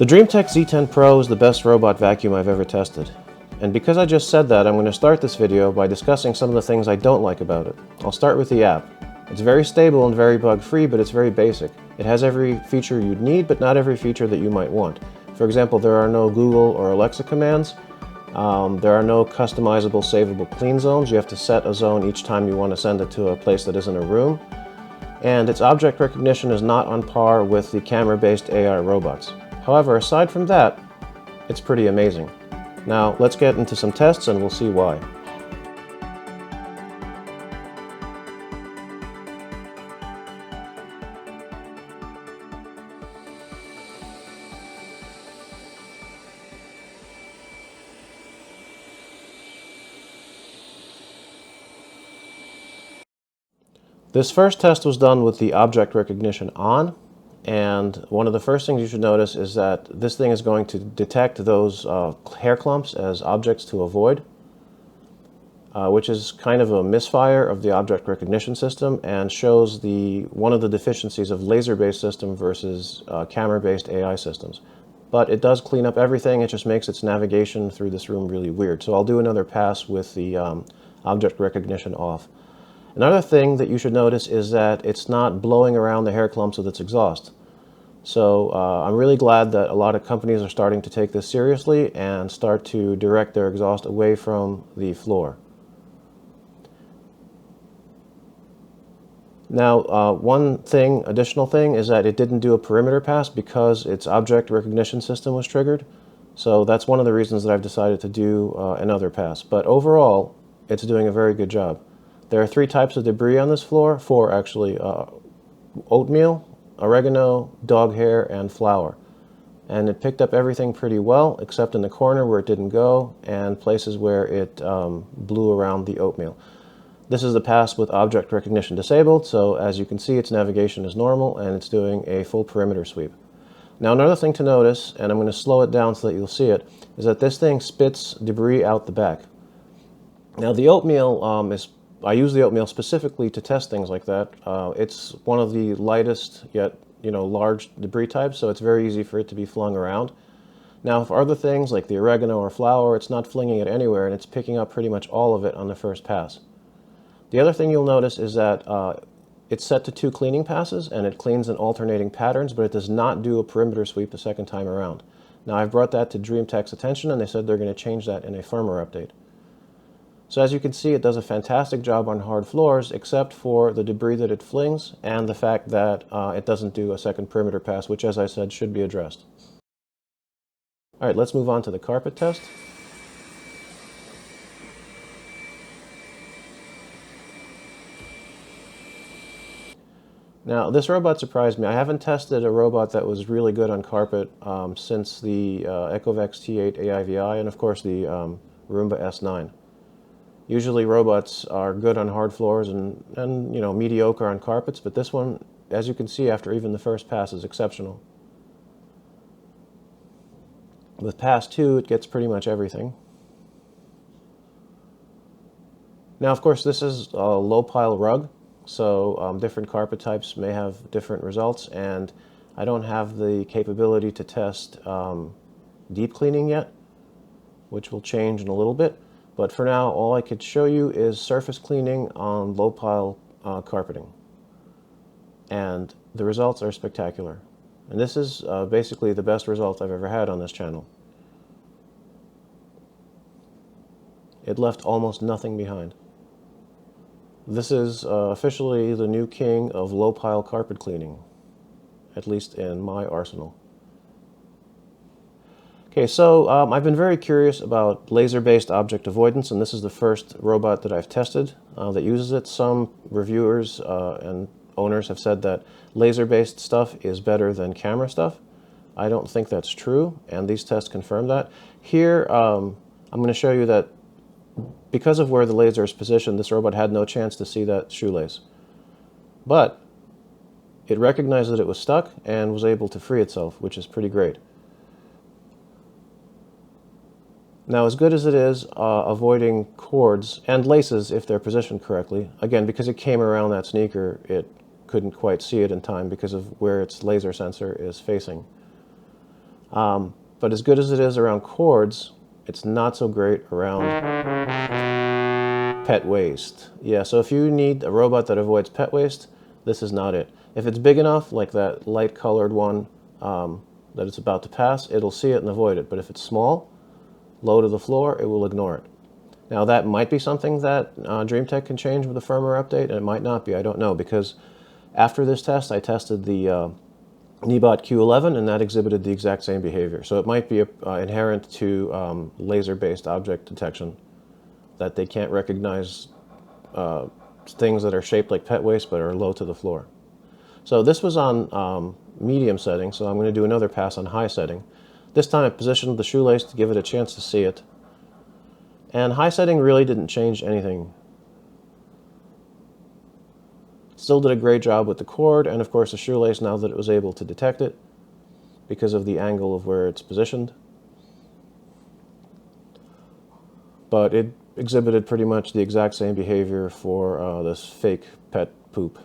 The DreameTech Z10 Pro is the best robot vacuum I've ever tested. And because I just said that, I'm going to start this video by discussing some of the things I don't like about it. I'll start with the app. It's very stable and very bug-free, but it's very basic. It has every feature you'd need, but not every feature that you might want. For example, there are no Google or Alexa commands. There are no customizable savable clean zones. You have to set a zone each time you want to send it to a place that isn't a room. And its object recognition is not on par with the camera-based AI robots. However, aside from that, it's pretty amazing. Now, let's get into some tests and we'll see why. This first test was done with the object recognition on, and one of the first things you should notice is that this thing is going to detect those hair clumps as objects to avoid, which is kind of a misfire of the object recognition system and shows one of the deficiencies of laser-based system versus camera-based AI systems. But it does clean up everything, it just makes its navigation through this room really weird. So I'll do another pass with the object recognition off. Another thing that you should notice is that it's not blowing around the hair clumps with its exhaust. So I'm really glad that a lot of companies are starting to take this seriously and start to direct their exhaust away from the floor. Now, one additional thing is that it didn't do a perimeter pass because its object recognition system was triggered. So that's one of the reasons that I've decided to do another pass. But overall, it's doing a very good job. There are 3 types of debris on this floor, 4 actually: oatmeal, oregano, dog hair, and flour. And it picked up everything pretty well, except in the corner where it didn't go, and places where it blew around the oatmeal. This is the pass with object recognition disabled, so as you can see, its navigation is normal, and it's doing a full perimeter sweep. Now, another thing to notice, and I'm going to slow it down so that you'll see it, is that this thing spits debris out the back. Now, the oatmeal I use the oatmeal specifically to test things like that. It's one of the lightest yet large debris types, so it's very easy for it to be flung around. Now, for other things like the oregano or flour, it's not flinging it anywhere, and it's picking up pretty much all of it on the first pass. The other thing you'll notice is that it's set to 2 cleaning passes, and it cleans in alternating patterns, but it does not do a perimeter sweep the second time around. Now, I've brought that to DreameTech's attention, and they said they're going to change that in a firmware update. So as you can see, it does a fantastic job on hard floors, except for the debris that it flings and the fact that it doesn't do a second perimeter pass, which, as I said, should be addressed. All right, let's move on to the carpet test. Now, this robot surprised me. I haven't tested a robot that was really good on carpet since the Ecovex T8 AIVI and, of course, the Roomba S9. Usually robots are good on hard floors and mediocre on carpets, but this one, as you can see after even the first pass, is exceptional. With pass 2, it gets pretty much everything. Now, of course, this is a low pile rug, so different carpet types may have different results, and I don't have the capability to test deep cleaning yet, which will change in a little bit. But for now, all I could show you is surface cleaning on low pile carpeting. And the results are spectacular. And this is basically the best result I've ever had on this channel. It left almost nothing behind. This is officially the new king of low pile carpet cleaning, at least in my arsenal. Okay, so I've been very curious about laser-based object avoidance, and this is the first robot that I've tested that uses it. Some reviewers and owners have said that laser-based stuff is better than camera stuff. I don't think that's true, and these tests confirm that. Here, I'm going to show you that because of where the laser is positioned, this robot had no chance to see that shoelace. But it recognized that it was stuck and was able to free itself, which is pretty great. Now, as good as it is avoiding cords and laces if they're positioned correctly, again, because it came around that sneaker, it couldn't quite see it in time because of where its laser sensor is facing. But as good as it is around cords, it's not so great around pet waste. Yeah, so if you need a robot that avoids pet waste, this is not it. If it's big enough, like that light colored one that it's about to pass, it'll see it and avoid it. But if it's small, low to the floor, it will ignore it. Now that might be something that DreameTech can change with a firmware update, and it might not be, I don't know, because after this test I tested the Nebot Q11 and that exhibited the exact same behavior. So it might be inherent to laser-based object detection, that they can't recognize things that are shaped like pet waste but are low to the floor. So this was on medium setting, so I'm going to do another pass on high setting. This time I positioned the shoelace to give it a chance to see it. And high setting really didn't change anything. Still did a great job with the cord and of course the shoelace now that it was able to detect it because of the angle of where it's positioned. But it exhibited pretty much the exact same behavior for this fake pet poop.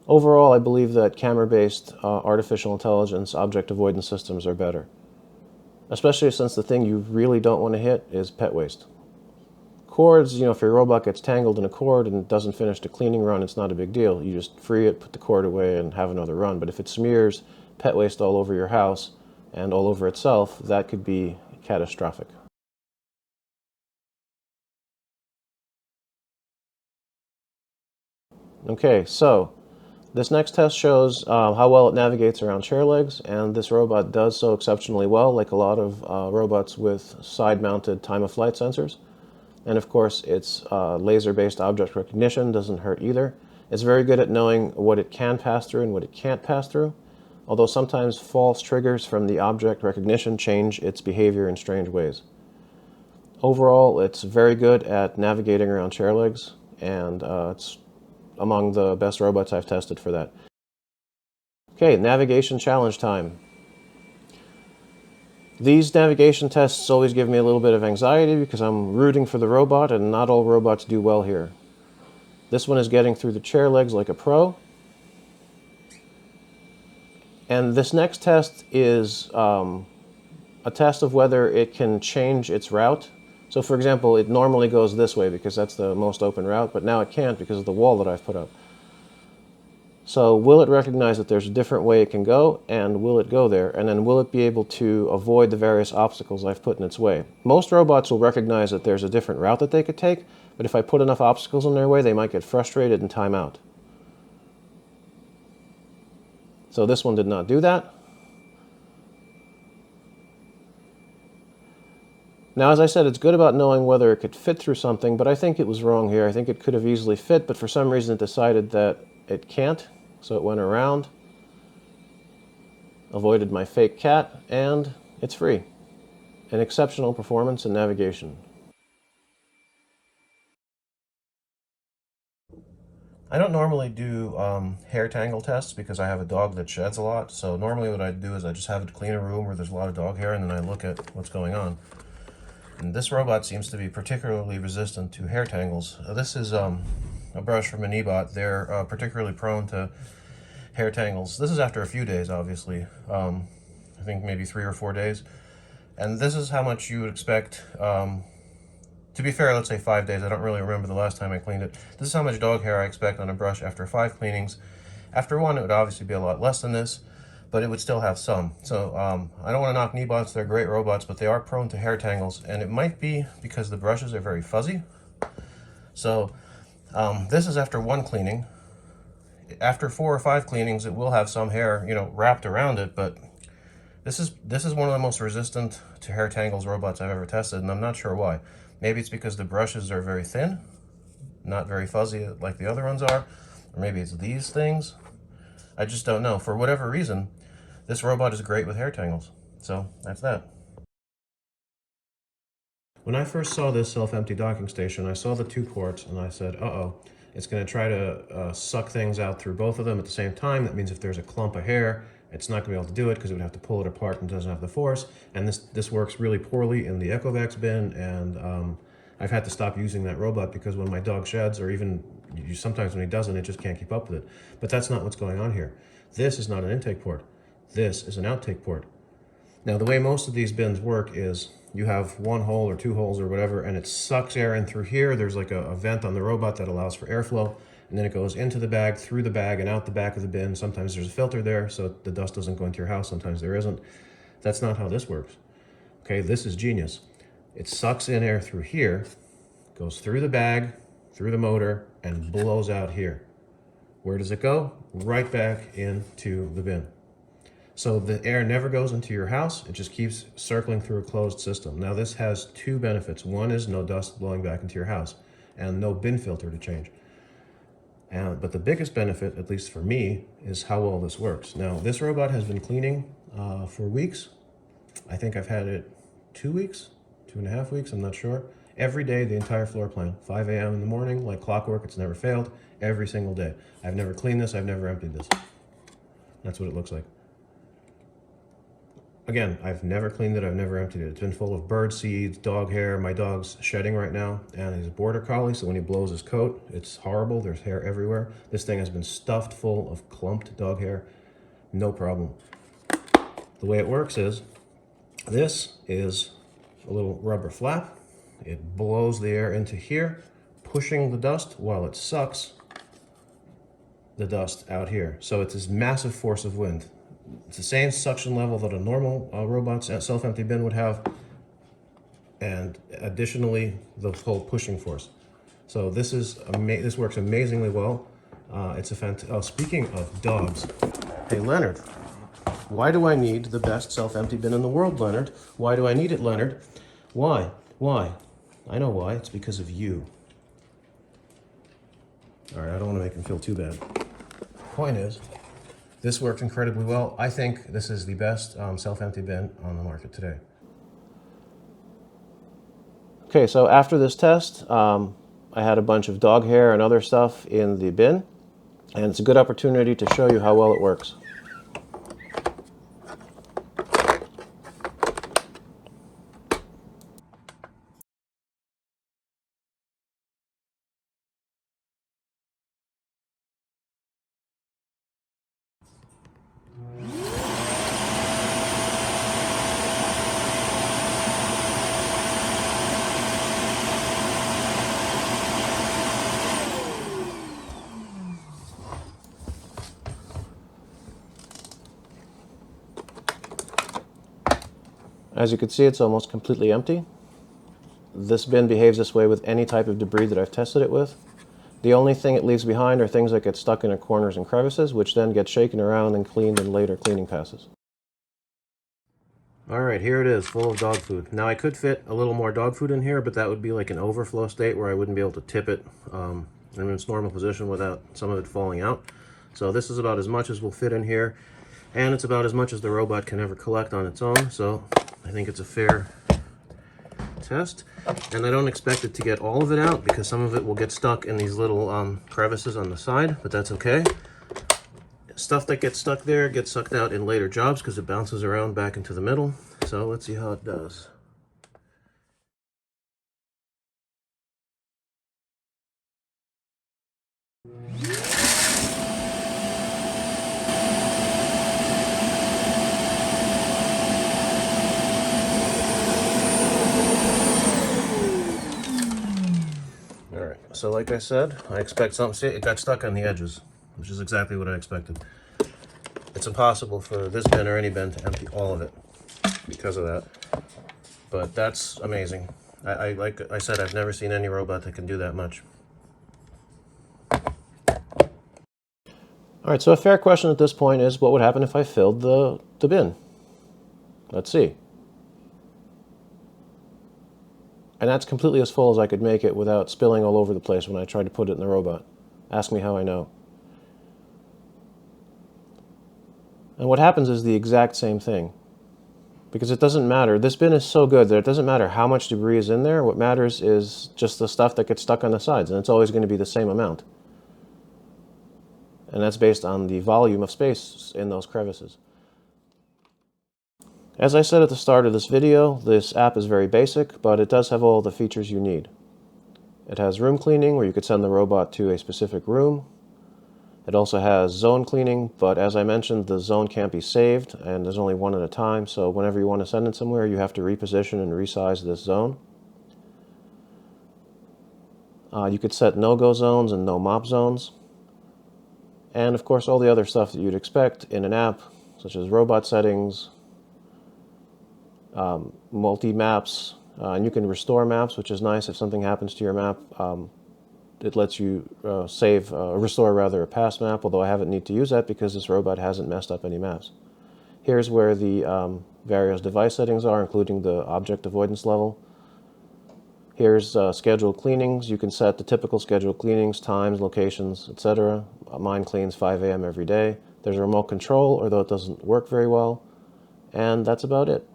Overall, I believe that camera-based artificial intelligence object avoidance systems are better, especially since the thing you really don't want to hit is pet waste. Cords, you know, if your robot gets tangled in a cord and doesn't finish the cleaning run, it's not a big deal. You just free it, put the cord away, and have another run. But if it smears pet waste all over your house and all over itself, that could be catastrophic. Okay, so this next test shows how well it navigates around chair legs, and this robot does so exceptionally well, like a lot of robots with side-mounted time-of-flight sensors. And of course, its laser-based object recognition doesn't hurt either. It's very good at knowing what it can pass through and what it can't pass through, although sometimes false triggers from the object recognition change its behavior in strange ways. Overall, it's very good at navigating around chair legs, and it's among the best robots I've tested for that. Okay, navigation challenge time. These navigation tests always give me a little bit of anxiety because I'm rooting for the robot and not all robots do well here. This one is getting through the chair legs like a pro. And this next test is a test of whether it can change its route. So for example, it normally goes this way because that's the most open route, but now it can't because of the wall that I've put up. So will it recognize that there's a different way it can go, and will it go there? And then will it be able to avoid the various obstacles I've put in its way? Most robots will recognize that there's a different route that they could take, but if I put enough obstacles in their way, they might get frustrated and time out. So this one did not do that. Now, as I said, it's good about knowing whether it could fit through something, but I think it was wrong here. I think it could have easily fit, but for some reason it decided that it can't, so it went around, avoided my fake cat, and it's free. An exceptional performance in navigation. I don't normally do hair tangle tests because I have a dog that sheds a lot, so normally what I do is I just have it clean a room where there's a lot of dog hair, and then I look at what's going on. And this robot seems to be particularly resistant to hair tangles. This is a brush from a Nebot. They're particularly prone to hair tangles. This is after a few days, obviously. I think maybe 3 or 4 days. And this is how much you would expect. To be fair, let's say 5 days. I don't really remember the last time I cleaned it. This is how much dog hair I expect on a brush after 5 cleanings. After 1, it would obviously be a lot less than this, but it would still have some. So I don't want to knock Nebots, they're great robots, but they are prone to hair tangles, and it might be because the brushes are very fuzzy. So this is after 1 cleaning. After 4 or 5 cleanings, it will have some hair, you know, wrapped around it, but this is one of the most resistant to hair tangles robots I've ever tested, and I'm not sure why. Maybe it's because the brushes are very thin, not very fuzzy like the other ones are, or maybe it's these things. I just don't know. For whatever reason, this robot is great with hair tangles. So that's that. When I first saw this self-empty docking station, I saw the 2 ports and I said, uh-oh, it's going to try to suck things out through both of them at the same time. That means if there's a clump of hair, it's not going to be able to do it because it would have to pull it apart and doesn't have the force. And this works really poorly in the Ecovacs bin, and I've had to stop using that robot because when my dog sheds, or even Sometimes when he doesn't, it just can't keep up with it. But that's not what's going on here. This is not an intake port. This is an outtake port. Now, the way most of these bins work is you have one hole or two holes or whatever, and it sucks air in through here. There's like a vent on the robot that allows for airflow, and then it goes into the bag, through the bag, and out the back of the bin. Sometimes there's a filter there, so the dust doesn't go into your house. Sometimes there isn't. That's not how this works. Okay, this is genius. It sucks in air through here, goes through the bag, through the motor, and blows out here. Where does it go? Right back into the bin. So the air never goes into your house. It just keeps circling through a closed system. Now this has two benefits. One is no dust blowing back into your house and no bin filter to change. But the biggest benefit, at least for me, is how well this works. Now this robot has been cleaning for weeks. I think I've had it 2 weeks, 2.5 weeks, I'm not sure. Every day, the entire floor plan, 5 a.m. in the morning, like clockwork, it's never failed, every single day. I've never cleaned this, I've never emptied this. That's what it looks like. Again, I've never cleaned it, I've never emptied it. It's been full of bird seeds, dog hair. My dog's shedding right now, and he's a border collie, so when he blows his coat, it's horrible. There's hair everywhere. This thing has been stuffed full of clumped dog hair. No problem. The way it works is, this is a little rubber flap. It blows the air into here, pushing the dust while it sucks the dust out here. So it's this massive force of wind. It's the same suction level that a normal robot's self-empty bin would have, and additionally the whole pushing force. So this works amazingly well. It's a speaking of dogs, hey Leonard, why do I need the best self-empty bin in the world, Leonard? Why do I need it, Leonard? Why? Why? I know why. It's because of you. All right, I don't want to make him feel too bad. Point is, this works incredibly well. I think this is the best self-empty bin on the market today. Okay, so after this test, I had a bunch of dog hair and other stuff in the bin, and it's a good opportunity to show you how well it works. As you can see, it's almost completely empty. This bin behaves this way with any type of debris that I've tested it with. The only thing it leaves behind are things that get stuck in corners and crevices, which then get shaken around and cleaned in later cleaning passes. All right, here it is, full of dog food. Now I could fit a little more dog food in here, but that would be like an overflow state where I wouldn't be able to tip it in its normal position without some of it falling out. So this is about as much as will fit in here, and it's about as much as the robot can ever collect on its own, so I think it's a fair test. And I don't expect it to get all of it out because some of it will get stuck in these little crevices on the side, but that's okay. Stuff that gets stuck there gets sucked out in later jobs because it bounces around back into the middle. So let's see how it does. Alright, so like I said, I expect something. See, it got stuck on the edges, which is exactly what I expected. It's impossible for this bin or any bin to empty all of it because of that. But that's amazing. Like I said, I've never seen any robot that can do that much. All right, so a fair question at this point is, what would happen if I filled the bin? Let's see. And that's completely as full as I could make it without spilling all over the place when I tried to put it in the robot. Ask me how I know. And what happens is the exact same thing. Because it doesn't matter. This bin is so good that it doesn't matter how much debris is in there. What matters is just the stuff that gets stuck on the sides, and it's always going to be the same amount. And that's based on the volume of space in those crevices. As I said at the start of this video, this app is very basic, but it does have all the features you need. It has room cleaning, where you could send the robot to a specific room. It also has zone cleaning, but as I mentioned, the zone can't be saved, and there's only one at a time, so whenever you want to send it somewhere, you have to reposition and resize this zone. You could set no-go zones and no-mop zones. And of course, all the other stuff that you'd expect in an app, such as robot settings, multi-maps, and you can restore maps, which is nice if something happens to your map. It lets you restore rather a past map, although I haven't need to use that because this robot hasn't messed up any maps. Here's where the various device settings are, including the object avoidance level. Here's scheduled cleanings. You can set the typical scheduled cleanings, times, locations, etc. Mine cleans 5 a.m. every day. There's a remote control, although it doesn't work very well. And that's about it.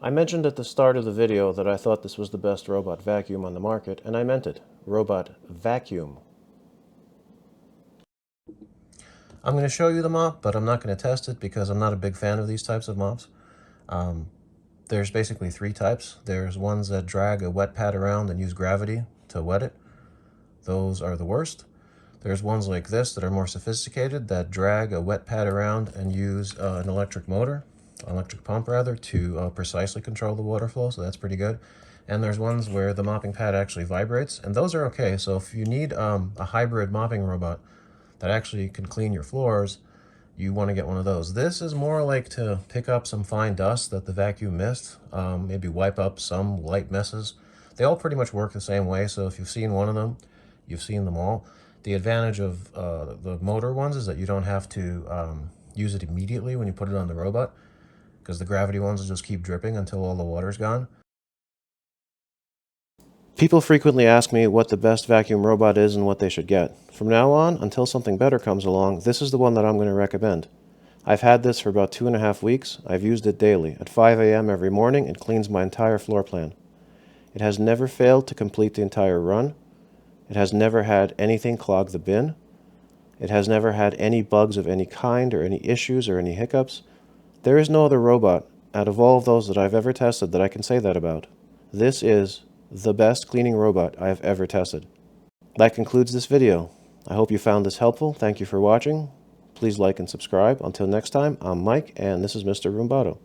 I mentioned at the start of the video that I thought this was the best robot vacuum on the market, and I meant it. Robot vacuum. I'm going to show you the mop, but I'm not going to test it because I'm not a big fan of these types of mops. There's basically 3 types. There's ones that drag a wet pad around and use gravity to wet it. Those are the worst. There's ones like this that are more sophisticated that drag a wet pad around and use an electric pump rather, to precisely control the water flow, so that's pretty good. And there's ones where the mopping pad actually vibrates, and those are okay. So if you need a hybrid mopping robot that actually can clean your floors, you want to get one of those. This is more like to pick up some fine dust that the vacuum missed, maybe wipe up some light messes. They all pretty much work the same way, so if you've seen one of them, you've seen them all. The advantage of the motor ones is that you don't have to use it immediately when you put it on the robot, because the gravity ones will just keep dripping until all the water's gone. People frequently ask me what the best vacuum robot is and what they should get. From now on, until something better comes along, this is the one that I'm going to recommend. I've had this for about 2.5 weeks. I've used it daily. At 5 a.m. every morning, it cleans my entire floor plan. It has never failed to complete the entire run. It has never had anything clog the bin. It has never had any bugs of any kind or any issues or any hiccups. There is no other robot out of all of those that I've ever tested that I can say that about. This is the best cleaning robot I have ever tested. That concludes this video. I hope you found this helpful. Thank you for watching. Please like and subscribe. Until next time, I'm Mike, and this is Mr. Roombato.